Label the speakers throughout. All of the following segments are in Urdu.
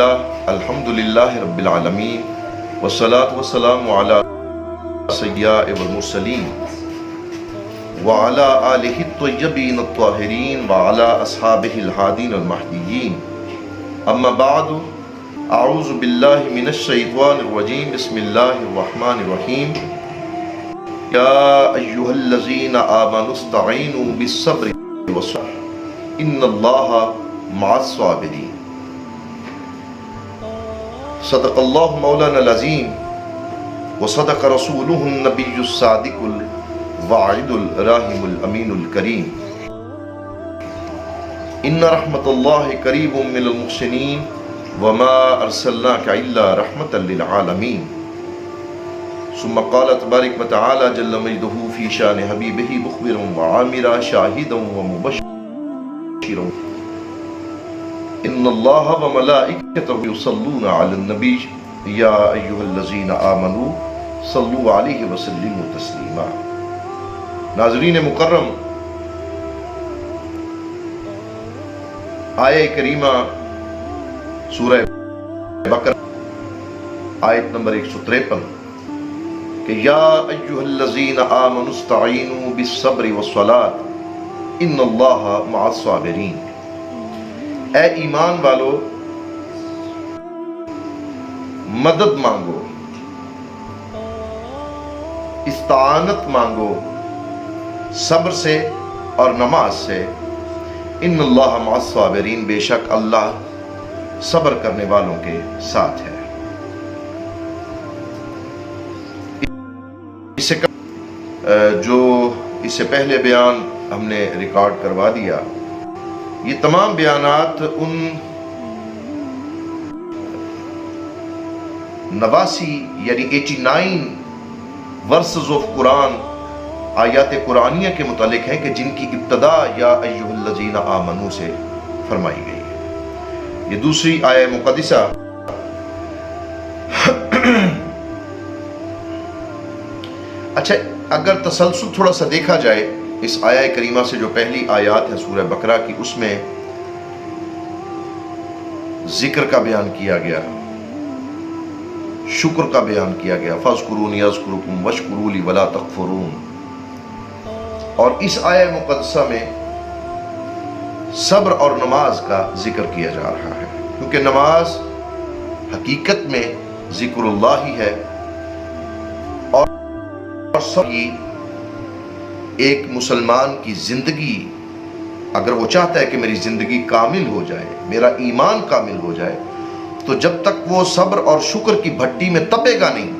Speaker 1: لله الحمد لله رب العالمين والصلاة والسلام على سيدنا والمرسلين وعلى آله الطيبين الطاهرين وعلى أصحابه الهادين المهديين أما بعد أعوذ بالله من الشيطان الرجيم بسم الله الرحمن الرحيم يا أيها الذين آمنوا استعينوا بالصبر والصلاة إن الله مع الصابرين صدق الله مولانا العظيم وصدق رسوله النبي الصادق الوعد الراحم الأمين الكريم إن رحمة الله قريب من المحسنين وما أرسلناك إلا رحمة للعالمين ثم قال تبارك وتعالى جل مجده في شان حبيبه مخبرا وعامرا شاهدا ومبشرا إن الله وملائكته يصلون على النبي يا أيها الذين آمنوا صلوا عليه وسلموا تسلیما۔ ناظرین مکرم، آیہ کریمہ سورہ بقرہ آیت نمبر 153 کہ یا ایھا الذین آمنوا استعینوا بالصبر والصلاۃ ان اللہ مع الصابرین، اے ایمان والو مدد مانگو، استعانت مانگو صبر سے اور نماز سے، ان اللہ مع الصابرین، بے شک اللہ صبر کرنے والوں کے ساتھ ہے۔ جو اس سے پہلے بیان ہم نے ریکارڈ کروا دیا، یہ تمام بیانات ان 89 یعنی 89 ورسز آف قرآن، آیات قرآنیہ کے متعلق ہیں کہ جن کی ابتدا یا ایھا الذین آمنوا سے فرمائی گئی ہے۔ یہ دوسری آیہ مقدسہ اچھا، اگر تسلسل تھوڑا سا دیکھا جائے اس آیہ کریمہ سے، جو پہلی آیات ہے سورہ بقرہ کی، اس میں ذکر کا بیان کیا گیا، شکر کا بیان کیا گیا، فاذکرونی اذکرکم واشکروا لی ولا تکفرون، اور اس آیہ مقدسہ میں صبر اور نماز کا ذکر کیا جا رہا ہے، کیونکہ نماز حقیقت میں ذکر اللہ ہی ہے، اور صبر کی ایک مسلمان کی زندگی، اگر وہ چاہتا ہے کہ میری زندگی کامل ہو جائے، میرا ایمان کامل ہو جائے، تو جب تک وہ صبر اور شکر کی بھٹی میں تپے گا نہیں،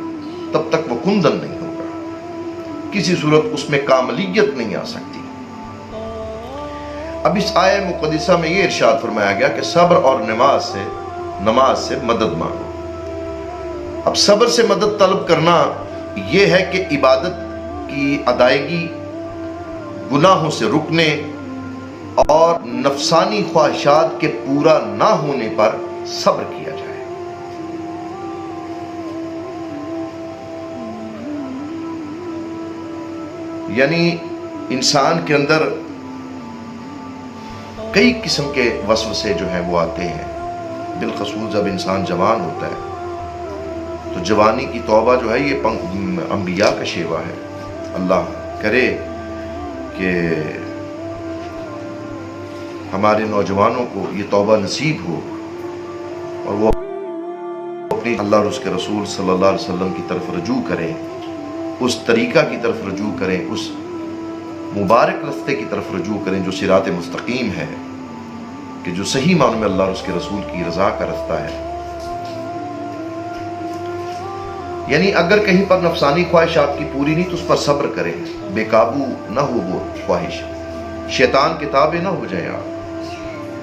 Speaker 1: تب تک وہ کندن نہیں ہوگا، کسی صورت اس میں کاملیت نہیں آ سکتی۔ اب اس آیہ مقدسہ میں یہ ارشاد فرمایا گیا کہ صبر اور نماز سے مدد مانگو۔ اب صبر سے مدد طلب کرنا یہ ہے کہ عبادت کی ادائیگی، گناہوں سے رکنے اور نفسانی خواہشات کے پورا نہ ہونے پر صبر کیا جائے۔ یعنی انسان کے اندر کئی قسم کے وسوسے جو ہیں وہ آتے ہیں، بالخصوص جب انسان جوان ہوتا ہے، تو جوانی کی توبہ جو ہے یہ انبیاء کا شیوا ہے۔ اللہ کرے کہ ہمارے نوجوانوں کو یہ توبہ نصیب ہو، اور وہ اپنی اللہ اور اس کے رسول صلی اللہ علیہ وسلم کی طرف رجوع کریں، اس طریقہ کی طرف رجوع کریں، اس مبارک راستے کی طرف رجوع کریں جو صراط مستقیم ہے، کہ جو صحیح معنوں میں اللہ اور اس کے رسول کی رضا کا راستہ ہے۔ یعنی اگر کہیں پر نفسانی خواہش آپ کی پوری نہیں تو اس پر صبر کریں، بے قابو نہ ہو وہ خواہش، شیطان کے تابع نہ ہو جائیں آپ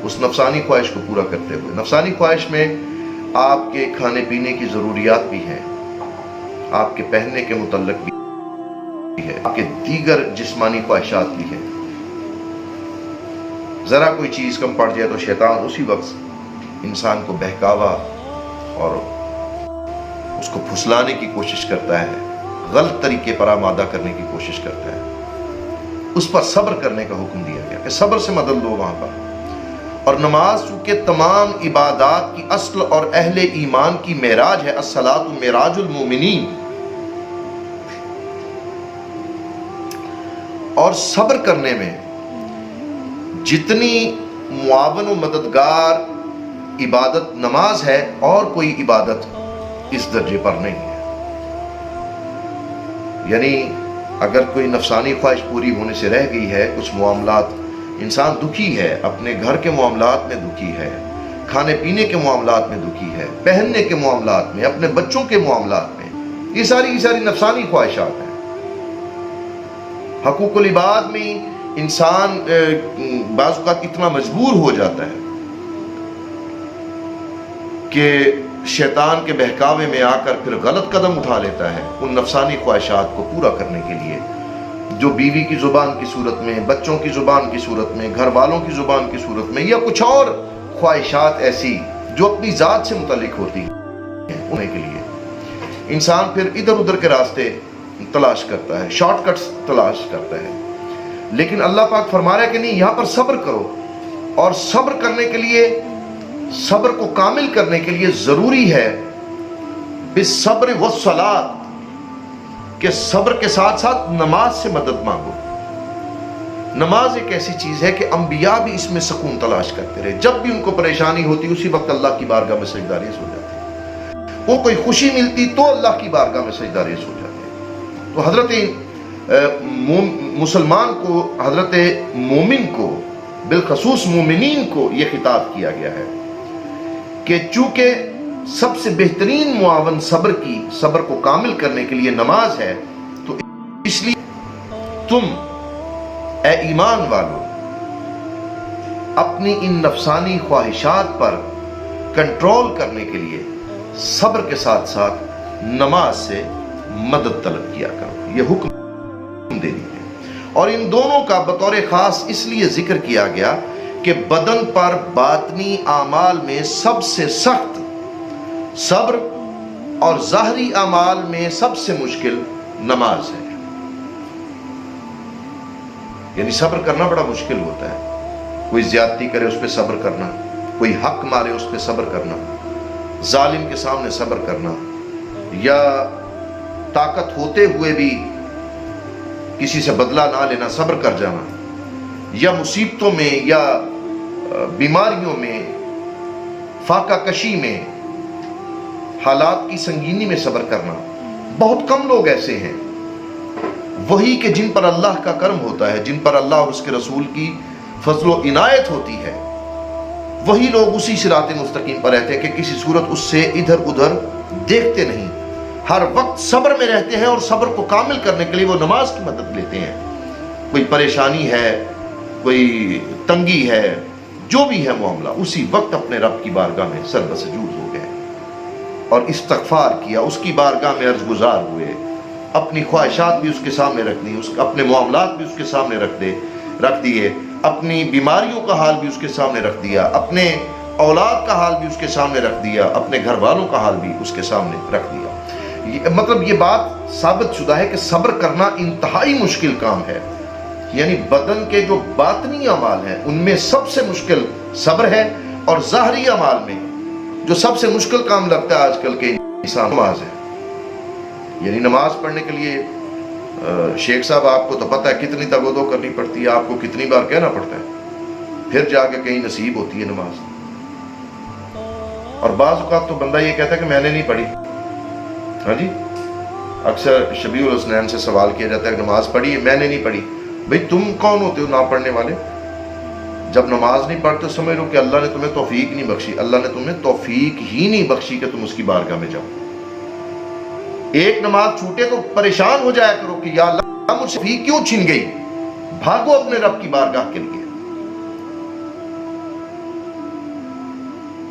Speaker 1: اس نفسانی خواہش کو پورا کرتے ہوئے۔ نفسانی خواہش میں آپ کے کھانے پینے کی ضروریات بھی ہیں، آپ کے پہننے کے متعلق بھی ہے، آپ کے دیگر جسمانی خواہشات بھی ہیں۔ ذرا کوئی چیز کم پڑ جائے تو شیطان اسی وقت انسان کو بہکاوا اور اس کو پھسلانے کی کوشش کرتا ہے، غلط طریقے پر آمادہ کرنے کی کوشش کرتا ہے۔ اس پر صبر کرنے کا حکم دیا گیا کہ صبر سے مدد لو وہاں پر، اور نماز چونکہ تمام عبادات کی اصل اور اہل ایمان کی معراج ہے، الصلاۃ معراج المومنین، اور صبر کرنے میں جتنی معاون و مددگار عبادت نماز ہے اور کوئی عبادت اس درجے پر نہیں ہے۔ یعنی اگر کوئی نفسانی خواہش پوری ہونے سے رہ گئی ہے، کچھ معاملات انسان دکھی ہے، اپنے گھر کے معاملات میں دکھی ہے، کھانے پینے کے معاملات میں دکھی ہے، پہننے کے معاملات میں، اپنے بچوں کے معاملات میں، یہ ساری نفسانی خواہشات ہیں۔ حقوق العباد میں انسان بعض اوقات اتنا مجبور ہو جاتا ہے کہ شیطان کے بہکاوے میں آ کر پھر غلط قدم اٹھا لیتا ہے ان نفسانی خواہشات کو پورا کرنے کے لیے، جو بیوی کی زبان کی صورت میں، بچوں کی زبان کی صورت میں، گھر والوں کی زبان کی صورت میں، یا کچھ اور خواہشات ایسی جو اپنی ذات سے متعلق ہوتی ہیں، انہیں کے لیے انسان پھر ادھر ادھر کے راستے تلاش کرتا ہے، شارٹ کٹس تلاش کرتا ہے۔ لیکن اللہ پاک فرما رہا ہے کہ نہیں، یہاں پر صبر کرو، اور صبر کرنے کے لیے، صبر کو کامل کرنے کے لیے ضروری ہے بالصبر والصلاۃ، کہ صبر کے ساتھ ساتھ نماز سے مدد مانگو۔ نماز ایک ایسی چیز ہے کہ انبیاء بھی اس میں سکون تلاش کرتے رہے، جب بھی ان کو پریشانی ہوتی اسی وقت اللہ کی بارگاہ میں سجدہ ریز ہو جاتے، ان کوئی خوشی ملتی تو اللہ کی بارگاہ میں سجدہ ریز ہو جاتے۔ تو حضرت مسلمان کو، حضرت مومن کو، بالخصوص مومنین کو یہ خطاب کیا گیا ہے کہ چونکہ سب سے بہترین معاون صبر کو کامل کرنے کے لیے نماز ہے، تو اس لیے تم اے ایمان والو اپنی ان نفسانی خواہشات پر کنٹرول کرنے کے لیے صبر کے ساتھ ساتھ نماز سے مدد طلب کیا کرو، یہ حکم دینی ہے۔ اور ان دونوں کا بطور خاص اس لیے ذکر کیا گیا کہ بدن پر باطنی اعمال میں سب سے سخت صبر اور ظاہری اعمال میں سب سے مشکل نماز ہے۔ یعنی صبر کرنا بڑا مشکل ہوتا ہے، کوئی زیادتی کرے اس پہ صبر کرنا، کوئی حق مارے اس پہ صبر کرنا، ظالم کے سامنے صبر کرنا، یا طاقت ہوتے ہوئے بھی کسی سے بدلہ نہ لینا، صبر کر جانا، یا مصیبتوں میں یا بیماریوں میں، فاقہ کشی میں، حالات کی سنگینی میں صبر کرنا۔ بہت کم لوگ ایسے ہیں، وہی کہ جن پر اللہ کا کرم ہوتا ہے، جن پر اللہ اور اس کے رسول کی فضل و عنایت ہوتی ہے، وہی لوگ اسی صراط مستقیم پر رہتے ہیں کہ کسی صورت اس سے ادھر ادھر دیکھتے نہیں، ہر وقت صبر میں رہتے ہیں، اور صبر کو کامل کرنے کے لیے وہ نماز کی مدد لیتے ہیں۔ کوئی پریشانی ہے، کوئی تنگی ہے، جو بھی ہے معاملہ، اسی وقت اپنے رب کی بارگاہ میں سر بسجود ہو گئے اور استغفار کیا، اس کی بارگاہ میں عرض گزار ہوئے، اپنی خواہشات بھی اس کے سامنے رکھ دی، اپنے معاملات بھی اس کے سامنے رکھ دیے، اپنی بیماریوں کا حال بھی اس کے سامنے رکھ دیا، اپنے اولاد کا حال بھی اس کے سامنے رکھ دیا، اپنے گھر والوں کا حال بھی اس کے سامنے رکھ دیا۔ مطلب یہ بات ثابت شدہ ہے کہ صبر کرنا انتہائی مشکل کام ہے۔ یعنی بدن کے جو باطنی اعمال ہیں ان میں سب سے مشکل صبر ہے، اور ظاہری اعمال میں جو سب سے مشکل کام لگتا ہے آج کل کے انسان، نماز ہے۔ یعنی نماز پڑھنے کے لیے شیخ صاحب آپ کو تو پتہ ہے کتنی تگودو کرنی پڑتی ہے، آپ کو کتنی بار کہنا پڑتا ہے، پھر جا کے کہیں نصیب ہوتی ہے نماز۔ اور بعض اوقات تو بندہ یہ کہتا ہے کہ میں نے نہیں پڑھی۔ ہاں جی، اکثر شبیہ الحسنین سے سوال کیا جاتا ہے کہ نماز پڑھی ہے؟ میں نے نہیں پڑھی۔ بھئی تم کون ہوتے ہو نہ پڑھنے والے؟ جب نماز نہیں پڑھتے سمجھ لو کہ اللہ نے تمہیں توفیق نہیں بخشی، اللہ نے تمہیں توفیق ہی نہیں بخشی کہ تم اس کی بارگاہ میں جاؤ۔ ایک نماز چھوٹے تو پریشان ہو جایا کرو کہ یا اللہ مجھ سے توفیق کیوں چھن گئی، بھاگو اپنے رب کی بارگاہ کے لیے،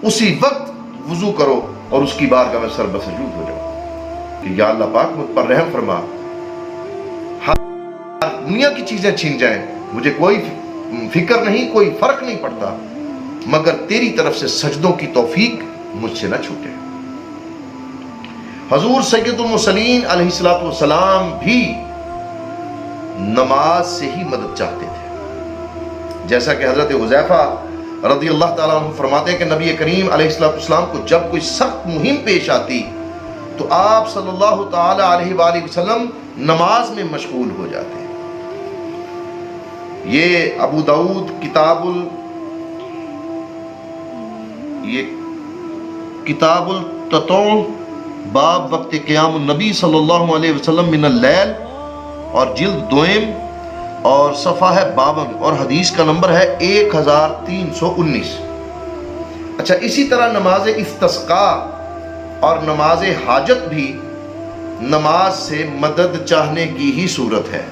Speaker 1: اسی وقت وضو کرو اور اس کی بارگاہ میں سر بسجود ہو جاؤ کہ یا اللہ پاک مجھ پر رحم فرما، دنیا کی چیزیں چھین جائیں، مجھے کوئی فکر نہیں، کوئی فرق نہیں پڑتا، مگر تیری طرف سے سجدوں کی توفیق مجھ سے نہ چھوٹے۔ حضور سید المرسلین علیہ السلام بھی نماز سے ہی مدد چاہتے تھے، جیسا کہ حضرت حذیفہ رضی اللہ تعالیٰ عنہ فرماتے ہیں کہ نبی کریم علیہ السلام کو جب کوئی سخت مہم پیش آتی تو آپ صلی اللہ تعالی علیہ وآلہ وسلم نماز میں مشغول ہو جاتے ہیں۔ یہ ابو داؤد کتاب التطوع باب وقت قیام النبی صلی اللہ علیہ وسلم من اللیل اور جلد دوئم اور صفحہ ہے 52 اور حدیث کا نمبر ہے 1319۔ اچھا، اسی طرح نماز استسقاء اور نماز حاجت بھی نماز سے مدد چاہنے کی ہی صورت ہے۔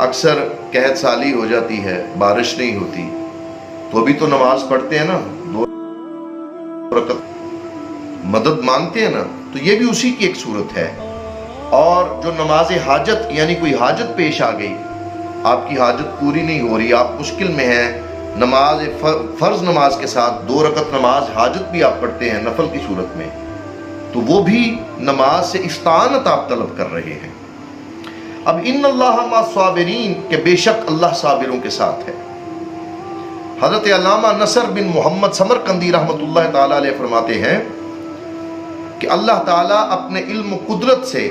Speaker 1: اکثر قحط سالی ہو جاتی ہے، بارش نہیں ہوتی، تو بھی تو نماز پڑھتے ہیں نا، 2 رکعت مدد مانگتے ہیں نا، تو یہ بھی اسی کی ایک صورت ہے۔ اور جو نماز حاجت، یعنی کوئی حاجت پیش آ گئی، آپ کی حاجت پوری نہیں ہو رہی، آپ مشکل میں ہیں، نماز فرض نماز کے ساتھ 2 رکعت نماز حاجت بھی آپ پڑھتے ہیں نفل کی صورت میں، تو وہ بھی نماز سے استعانت آپ طلب کر رہے ہیں۔ اب ان اللہ مع الصابرین، کہ بے شک اللہ صابروں کے ساتھ ہے۔ حضرت علامہ نصر بن محمد سمرقندی رحمۃ اللہ تعالی علیہ فرماتے ہیں کہ اللہ تعالیٰ اپنے علم و قدرت سے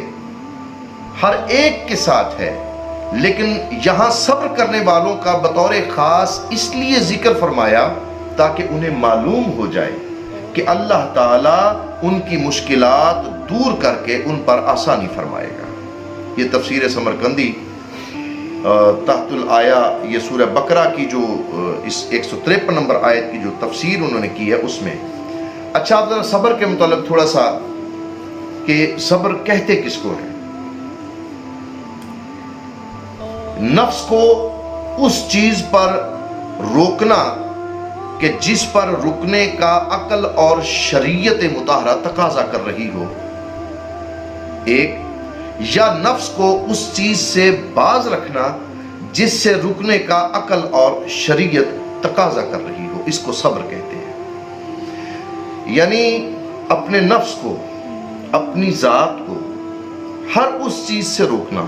Speaker 1: ہر ایک کے ساتھ ہے، لیکن یہاں صبر کرنے والوں کا بطور خاص اس لیے ذکر فرمایا تاکہ انہیں معلوم ہو جائے کہ اللہ تعالیٰ ان کی مشکلات دور کر کے ان پر آسانی فرمائے گا۔ یہ تفسیر سمرقندی تحت الآیہ، یہ سورہ بقرہ کی جو اس 153 نمبر آیت کی جو تفسیر انہوں نے کی ہے اس میں۔ اچھا، آپ ذرا صبر کے متعلق تھوڑا سا، کہ صبر کہتے کس کو ہے؟ نفس کو اس چیز پر روکنا کہ جس پر رکنے کا عقل اور شریعت مطہرہ تقاضا کر رہی ہو، ایک، یا نفس کو اس چیز سے باز رکھنا جس سے رکنے کا عقل اور شریعت تقاضا کر رہی ہو، اس کو صبر کہتے ہیں۔ یعنی اپنے نفس کو، اپنی ذات کو ہر اس چیز سے روکنا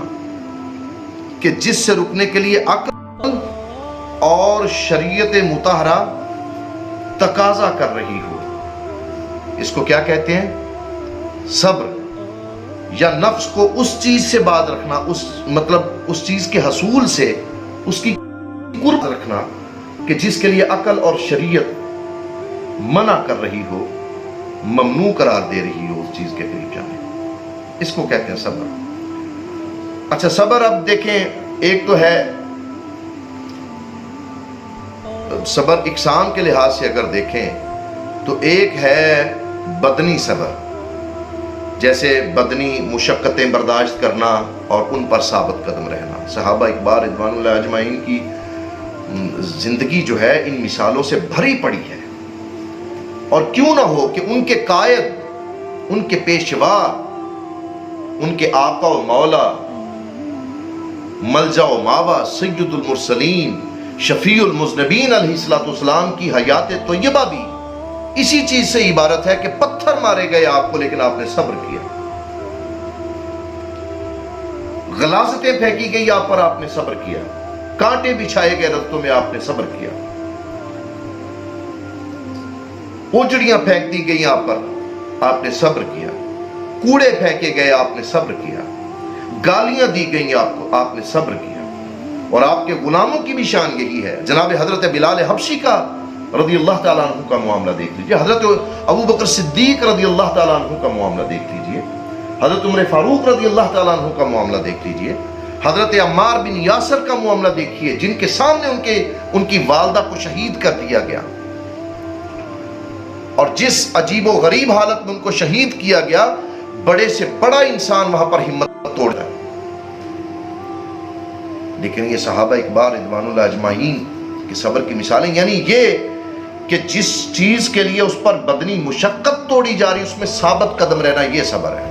Speaker 1: کہ جس سے رکنے کے لیے عقل اور شریعت مطہرہ تقاضا کر رہی ہو، اس کو کیا کہتے ہیں؟ صبر۔ یا نفس کو اس چیز سے باز رکھنا، اس چیز کے حصول سے اس کی قرب رکھنا کہ جس کے لیے عقل اور شریعت منع کر رہی ہو، ممنوع قرار دے رہی ہو اس چیز کے قریب جانے، اس کو کہتے ہیں صبر۔ اچھا، صبر اب دیکھیں، ایک تو ہے صبر اقسام کے لحاظ سے اگر دیکھیں تو ایک ہے بدنی صبر، جیسے بدنی مشقتیں برداشت کرنا اور ان پر ثابت قدم رہنا۔ صحابہ اکبار رضوان اللہ اجمعین کی زندگی جو ہے ان مثالوں سے بھری پڑی ہے، اور کیوں نہ ہو کہ ان کے قائد، ان کے پیشوا، ان کے آقا و مولا، ملجا و ماوا، سید المرسلین، شفیع المذنبین علیہ السلام کی حیات طیبہ بھی اسی چیز سے عبارت ہے کہ پتھر مارے گئے آپ کو لیکن آپ نے صبر کیا، غلاظتیں پھینکی گئی آپ پر، آپ نے صبر کیا، کانٹے بچھائے گئے رستوں میں، آپ نے صبر کیا، اوجڑیاں پھینک دی گئی آپ پر، آپ نے صبر کیا، کوڑے پھینکے گئے، آپ نے صبر کیا، گالیاں دی گئیں آپ کو، آپ نے صبر کیا۔ اور آپ کے غلاموں کی بھی شان یہی ہے۔ جناب حضرت بلال حبشی کا رضی اللہ تعالیٰ عنہ کا معاملہ دیکھ لیجئے، حضرت ابو بکر صدیق رضی اللہ تعالیٰ عنہ کا معاملہ دیکھ لیجئے، حضرت عمر فاروق رضی اللہ تعالیٰ عنہ کا معاملہ دیکھ لیجئے، حضرت عمار بن یاسر کا معاملہ دیکھیے، جن کے سامنے ان کی والدہ کو شہید کر دیا گیا، اور جس عجیب و غریب حالت میں ان کو شہید کیا گیا، بڑے سے بڑا انسان وہاں پر ہمت توڑ ہے۔ لیکن یہ صحابہ اکبار رضوان اللہ اجمعین کے صبر کی مثالیں، یعنی یہ کہ جس چیز کے لیے اس پر بدنی مشقت توڑی جا رہی اس میں ثابت قدم رہنا، یہ صبر ہے۔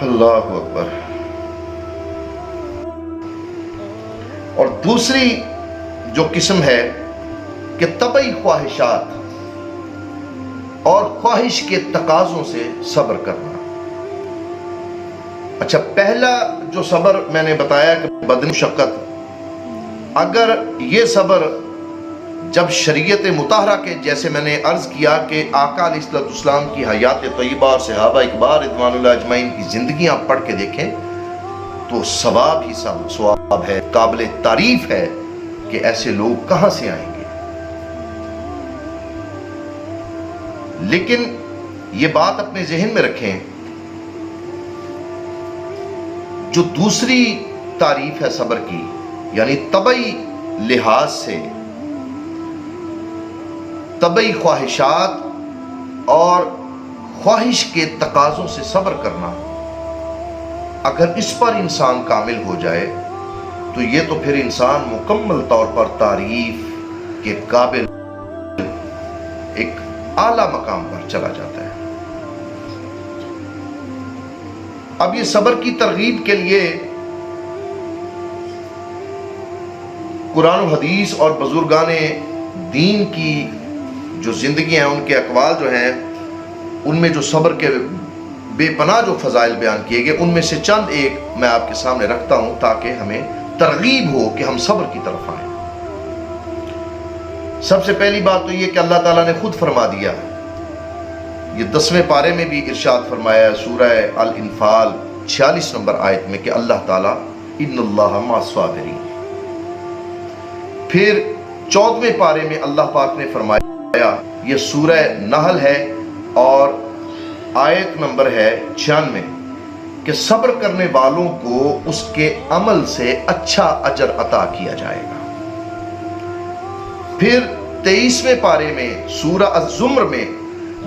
Speaker 1: اللہ اکبر۔ اور دوسری جو قسم ہے کہ طبعی خواہشات اور خواہش کے تقاضوں سے صبر کرنا۔ اچھا، پہلا جو صبر میں نے بتایا کہ بدن مشقت، اگر یہ صبر جب شریعت مطہرہ کے، جیسے میں نے عرض کیا کہ آقا علیہ السلام کی حیات طیبہ اور صحابہ اکبار رضوان اللہ اجمعین کی زندگیاں پڑھ کے دیکھیں تو ثواب ہی ثواب ہے، قابل تعریف ہے کہ ایسے لوگ کہاں سے آئیں گے۔ لیکن یہ بات اپنے ذہن میں رکھیں، جو دوسری تعریف ہے صبر کی، یعنی طبعی لحاظ سے، طبعی خواہشات اور خواہش کے تقاضوں سے صبر کرنا، اگر اس پر انسان کامل ہو جائے تو یہ تو پھر انسان مکمل طور پر تعریف کے قابل ایک اعلیٰ مقام پر چلا جاتا ہے۔ اب یہ صبر کی ترغیب کے لیے قرآن و حدیث اور بزرگان دین کی جو زندگیاں ہیں، ان کے اقوال جو ہیں، ان میں جو صبر کے بے پناہ جو فضائل بیان کیے گئے، ان میں سے چند ایک میں آپ کے سامنے رکھتا ہوں تاکہ ہمیں ترغیب ہو کہ ہم صبر کی طرف آئیں۔ سب سے پہلی بات تو یہ کہ اللہ تعالیٰ نے خود فرما دیا، یہ 10ویں پارے میں بھی ارشاد فرمایا ہے، سورہ الانفال 46 نمبر آیت میں، کہ اللہ تعالیٰ ان اللہ مع الصابرین۔ پھر 14ویں پارے میں اللہ پاک نے فرمایا، یہ سورہ نحل ہے اور آیت نمبر ہے 96، کہ صبر کرنے والوں کو اس کے عمل سے اچھا اجر عطا کیا جائے گا۔ پھر 23ویں پارے میں سورہ الزمر میں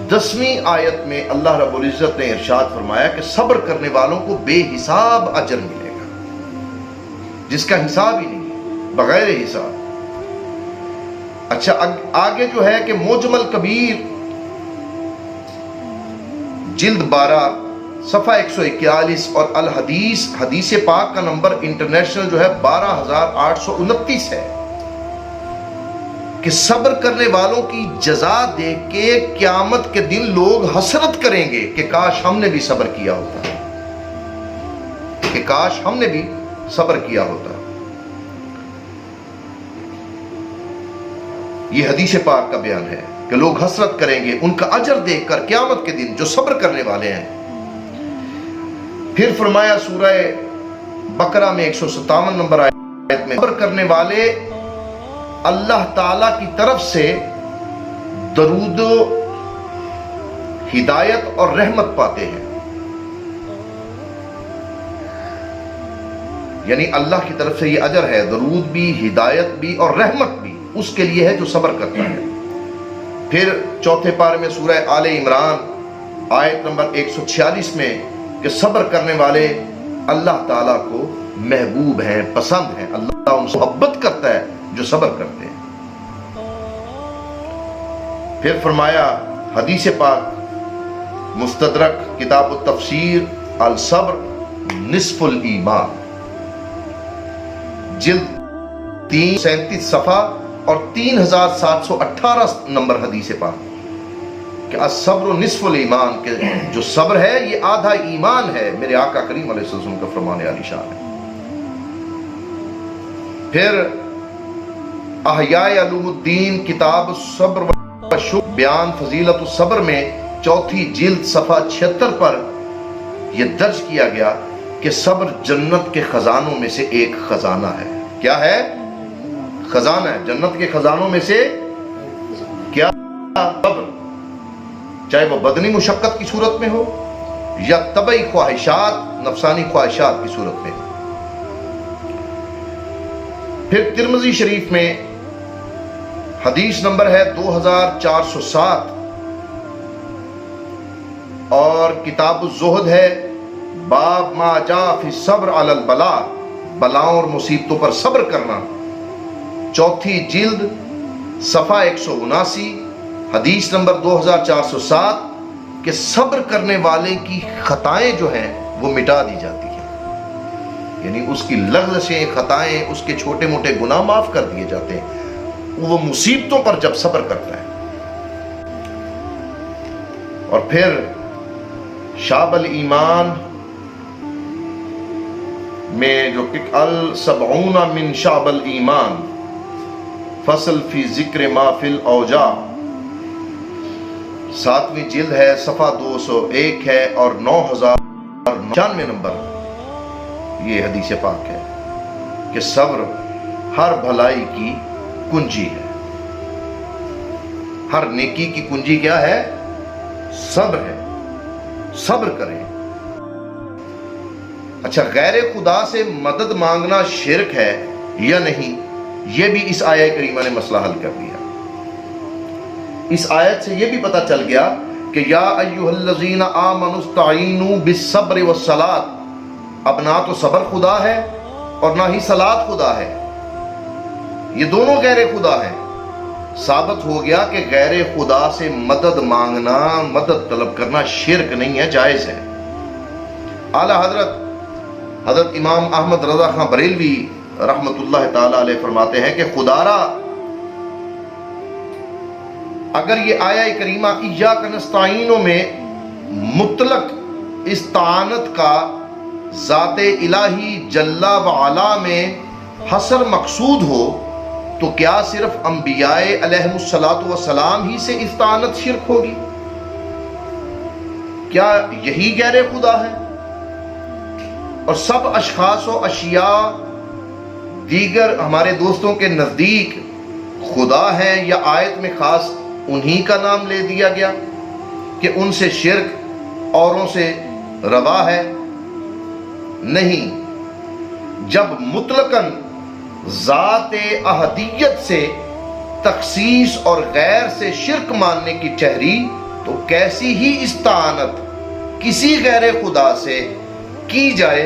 Speaker 1: 10ویں آیت میں اللہ رب العزت نے ارشاد فرمایا کہ صبر کرنے والوں کو بے حساب اجر ملے گا، جس کا حساب ہی نہیں، بغیر حساب۔ اچھا، آگے جو ہے کہ معجم الکبیر جلد 12 صفحہ 141 اور الحدیث، حدیث پاک کا نمبر انٹرنیشنل جو ہے 12829 ہے، کہ صبر کرنے والوں کی جزا دیکھ کے قیامت کے دن لوگ حسرت کریں گے کہ کاش ہم نے بھی صبر کیا ہوتا، کہ کاش ہم نے بھی صبر کیا ہوتا۔ یہ حدیث پاک کا بیان ہے کہ لوگ حسرت کریں گے ان کا اجر دیکھ کر قیامت کے دن، جو صبر کرنے والے ہیں۔ پھر فرمایا سورہ بقرہ میں 157 نمبر آیت میں، صبر کرنے والے اللہ تعالی کی طرف سے درود و ہدایت اور رحمت پاتے ہیں، یعنی اللہ کی طرف سے یہ اجر ہے، درود بھی، ہدایت بھی اور رحمت بھی اس کے لیے ہے جو صبر کرتا ہے۔ پھر 4تھے پارے میں سورہ آل عمران آیت نمبر 146 میں، کہ صبر کرنے والے اللہ تعالیٰ کو محبوب ہیں، پسند ہیں، اللہ ان سے محبت کرتا ہے جو صبر کرتے ہیں۔ پھر فرمایا حدیث پاک مستدرک کتاب التفسیر الصبر نصف الایمان، جلد 337 صفحہ اور 3718 نمبر حدیث پاک، کہ الصبر نصف الایمان، کہ جو صبر ہے یہ آدھا ایمان ہے، میرے آقا کریم علیہ السلام کا فرمان عالی شان ہے۔ پھر احیاء علوم الدین کتاب الصبر والشکر بیان فضیلت الصبر میں 4تھی جلد صفحہ 76 پر یہ درج کیا گیا کہ صبر جنت کے خزانوں میں سے ایک خزانہ ہے۔ کیا ہے؟ خزانہ ہے، جنت کے خزانوں میں سے کیا؟ صبر، چاہے وہ بدنی مشقت کی صورت میں ہو یا طبعی خواہشات، نفسانی خواہشات کی صورت میں ہو۔ پھر ترمذی شریف میں حدیث نمبر ہے 2407 اور کتاب الزہد ہے، باب ما جاء فی الصبر علی البلاء، بلاؤں اور مصیبتوں پر صبر کرنا، 4تھی جلد صفحہ 179، حدیث نمبر 2407، کہ صبر کرنے والے کی خطائیں جو ہیں وہ مٹا دی جاتی ہیں، یعنی اس کی لغزشیں، خطائیں، اس کے چھوٹے موٹے گناہ معاف کر دیے جاتے ہیں وہ مصیبتوں پر جب صبر کرتا ہے۔ اور پھر شعب الایمان میں جو السبعون من شعب الایمان فصل فی ذکر ما فی الاوجاع 7ویں جلد ہے، صفحہ 201 ہے اور 9099 نمبر یہ حدیث پاک ہے کہ صبر ہر بھلائی کی کنجی ہے، ہر نیکی کی کنجی کیا ہے؟ صبر ہے، صبر کریں۔ اچھا، غیر خدا سے مدد مانگنا شرک ہے یا نہیں، یہ بھی اس آیہ کریمہ نے مسئلہ حل کر دیا۔ اس آیت سے یہ بھی پتہ چل گیا کہ یا ایھا الذین آمنوا استعینوا بالصبر والصلاۃ، اب نہ تو صبر خدا ہے اور نہ ہی صلاۃ خدا ہے، یہ دونوں غیر خدا ہیں۔ ثابت ہو گیا کہ غیر خدا سے مدد مانگنا، مدد طلب کرنا شرک نہیں ہے، جائز ہے۔ اعلیٰ حضرت امام احمد رضا خان بریلوی رحمت اللہ تعالی علیہ فرماتے ہیں کہ خدا را اگر یہ آیہ کریمہ ایاک نستعین میں مطلق استعانت کا ذات الہی جل وعلا میں حصر مقصود ہو تو کیا صرف انبیاء علیہم الصلاۃ والسلام ہی سے استعانت شرک ہوگی؟ کیا یہی غیر خدا ہے؟ اور سب اشخاص و اشیاء دیگر ہمارے دوستوں کے نزدیک خدا ہیں، یا آیت میں خاص انہی کا نام لے دیا گیا کہ ان سے شرک اوروں سے روا ہے؟ نہیں، جب مطلقاً ذات احدیت سے تخصیص اور غیر سے شرک ماننے کی ٹھہری تو کیسی ہی استعانت کسی غیر خدا سے کی جائے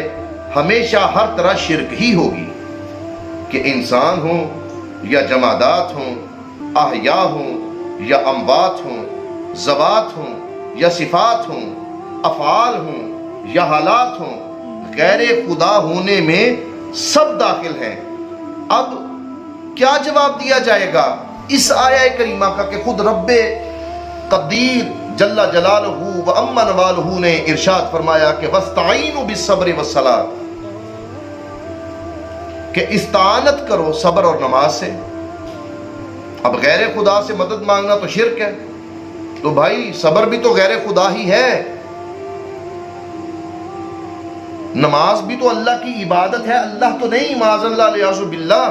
Speaker 1: ہمیشہ ہر طرح شرک ہی ہوگی، کہ انسان ہوں یا جمادات ہوں، احیاء ہوں یا اموات ہوں، ذوات ہوں یا صفات ہوں، افعال ہوں یا حالات ہوں، غیر خدا ہونے میں سب داخل ہیں۔ اب کیا جواب دیا جائے گا اس آیہ کریمہ کا کہ خود رب قدیر جل جلالہ و اما نوالہ نے ارشاد فرمایا کہ وَاسْتَعِینُوا بِالصَّبْرِ وَالصَّلَاةِ، کہ استعانت کرو صبر اور نماز سے۔ اب غیر خدا سے مدد مانگنا تو شرک ہے، تو بھائی صبر بھی تو غیر خدا ہی ہے، نماز بھی تو اللہ کی عبادت ہے، اللہ تو نہیں، معاذ اللہ علیہ باللہ،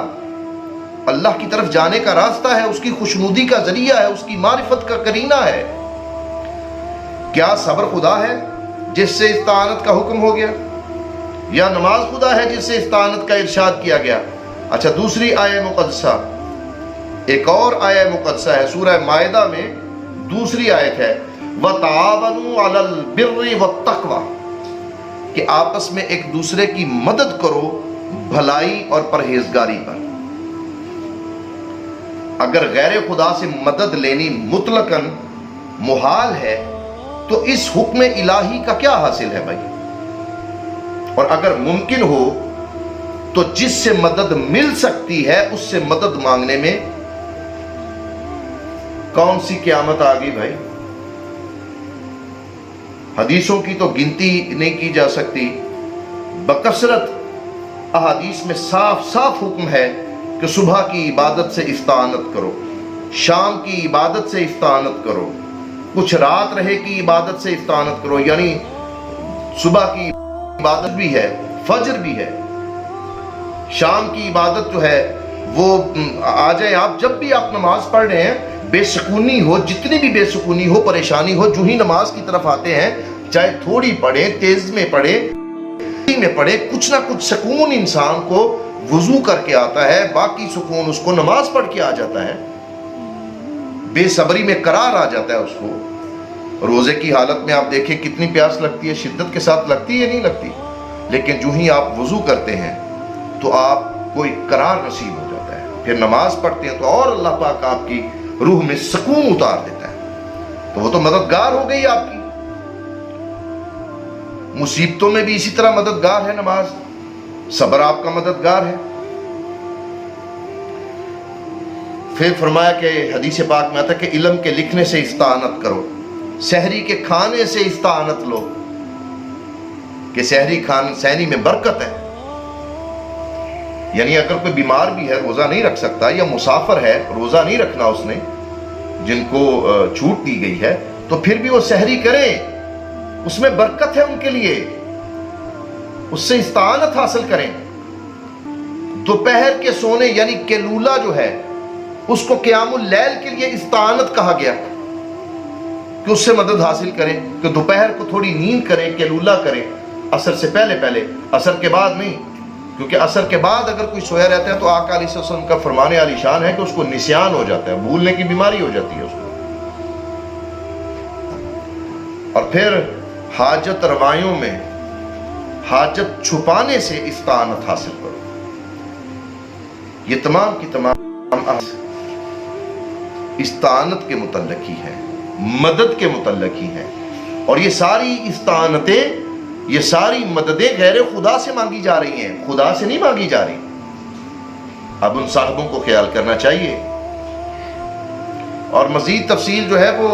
Speaker 1: اللہ کی طرف جانے کا راستہ ہے، اس کی خوشنودی کا ذریعہ ہے، اس کی معرفت کا قرینہ ہے۔ کیا صبر خدا ہے جس سے استعانت کا حکم ہو گیا، یا نماز خدا ہے جس سے استعانت کا ارشاد کیا گیا؟ اچھا، دوسری آیہ مقدسہ، ایک اور آیہ مقدسہ ہے سورہ مائدہ میں، دوسری آیت ہے وَتَعَاوَنُوا عَلَى الْبِرِّ وَالتَّقْوَى، کہ آپس میں ایک دوسرے کی مدد کرو بھلائی اور پرہیزگاری پر۔ اگر غیر خدا سے مدد لینی مطلقاً محال ہے تو اس حکم الہی کا کیا حاصل ہے بھائی؟ اور اگر ممکن ہو تو جس سے مدد مل سکتی ہے اس سے مدد مانگنے میں کون سی قیامت آ گئی بھائی؟ حدیثوں کی تو گنتی نہیں کی جا سکتی، بکثرت احادیث میں صاف صاف حکم ہے کہ صبح کی عبادت سے استعانت کرو، شام کی عبادت سے استعانت کرو، کچھ رات رہے کی عبادت سے استعانت کرو، یعنی صبح کی عبادت بھی ہے، فجر بھی ہے، شام کی عبادت جو ہے وہ آ جائے، آپ جب بھی آپ نماز پڑھ رہے ہیں، بے سکونی ہو، جتنی بھی بے سکونی ہو، پریشانی ہو، جو ہی نماز کی طرف آتے ہیں، چاہے تھوڑی پڑھیں، تیز میں پڑھیں، کچھ نہ کچھ سکون انسان کو وضو کر کے آتا ہے، باقی سکون اس کو نماز پڑھ کے آ جاتا ہے، بے صبری میں قرار آ جاتا ہے اس کو۔ روزے کی حالت میں آپ دیکھیں کتنی پیاس لگتی ہے، شدت کے ساتھ لگتی ہے یا نہیں لگتی، لیکن جو ہی آپ وضو کرتے ہیں تو آپ کو ایک قرار نصیب ہو جاتا ہے، پھر نماز پڑھتے ہیں تو اور اللہ پاک آپ کی روح میں سکون اتار دیتا ہے، تو وہ تو مددگار ہو گئی آپ کی۔ مصیبتوں میں بھی اسی طرح مددگار ہے نماز، صبر آپ کا مددگار ہے۔ پھر فرمایا کہ حدیث پاک میں آتا ہے کہ علم کے لکھنے سے استعانت کرو، سحری کے کھانے سے استعانت لو، کہ سحری میں برکت ہے، یعنی اگر کوئی بیمار بھی ہے روزہ نہیں رکھ سکتا، یا مسافر ہے روزہ نہیں رکھنا اس نے، جن کو چھوٹ دی گئی ہے، تو پھر بھی وہ سحری کریں، اس میں برکت ہے ان کے لیے، اس سے استعانت حاصل کریں۔ دوپہر کے سونے یعنی کیلولا جو ہے اس کو قیام اللیل کے لیے استعانت کہا گیا کہ اس سے مدد حاصل کریں، کہ دوپہر کو تھوڑی نیند کریں، کیلولا کریں، عصر سے پہلے پہلے، عصر کے بعد نہیں، کیونکہ عصر کے بعد اگر کوئی سویا رہتا ہے تو آقا علیہ السلام کا فرمان عالی شان ہے کہ اس کو نسیان ہو جاتا ہے، بھولنے کی بیماری ہو جاتی ہے اس کو۔ اور پھر حاجت روایوں میں حاجت چھپانے سے استعانت حاصل کرو۔ یہ تمام کی تمام استعانت کے متعلق ہی ہیں، مدد کے متعلق ہی ہیں، اور یہ ساری استعانتیں، یہ ساری مددیں غیر خدا سے مانگی جا رہی ہیں، خدا سے نہیں مانگی جا رہی۔ اب ان صاحبوں کو خیال کرنا چاہیے۔ اور مزید تفصیل جو ہے وہ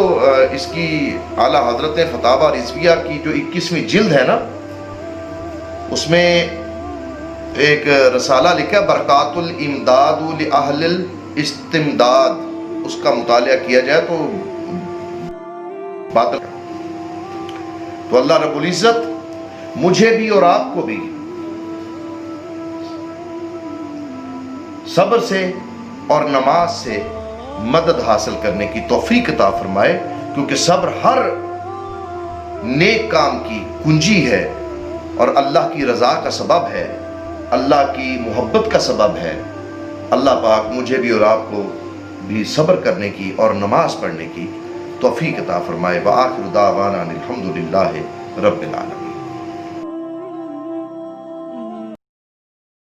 Speaker 1: اس کی اعلیٰ حضرت فتاوی رضویہ کی جو 21ویں جلد ہے نا، اس میں ایک رسالہ لکھا ہے برکات الامداد لأہل الاستمداد، اس کا مطالعہ کیا جائے تو بات، تو اللہ رب العزت مجھے بھی اور آپ کو بھی صبر سے اور نماز سے مدد حاصل کرنے کی توفیق عطا فرمائے، کیونکہ صبر ہر نیک کام کی کنجی ہے اور اللہ کی رضا کا سبب ہے، اللہ کی محبت کا سبب ہے۔ اللہ پاک مجھے بھی اور آپ کو بھی صبر کرنے کی اور نماز پڑھنے کی توفیق عطا فرمائے۔ وآخر دعوانا الحمدللہ رب العالمین۔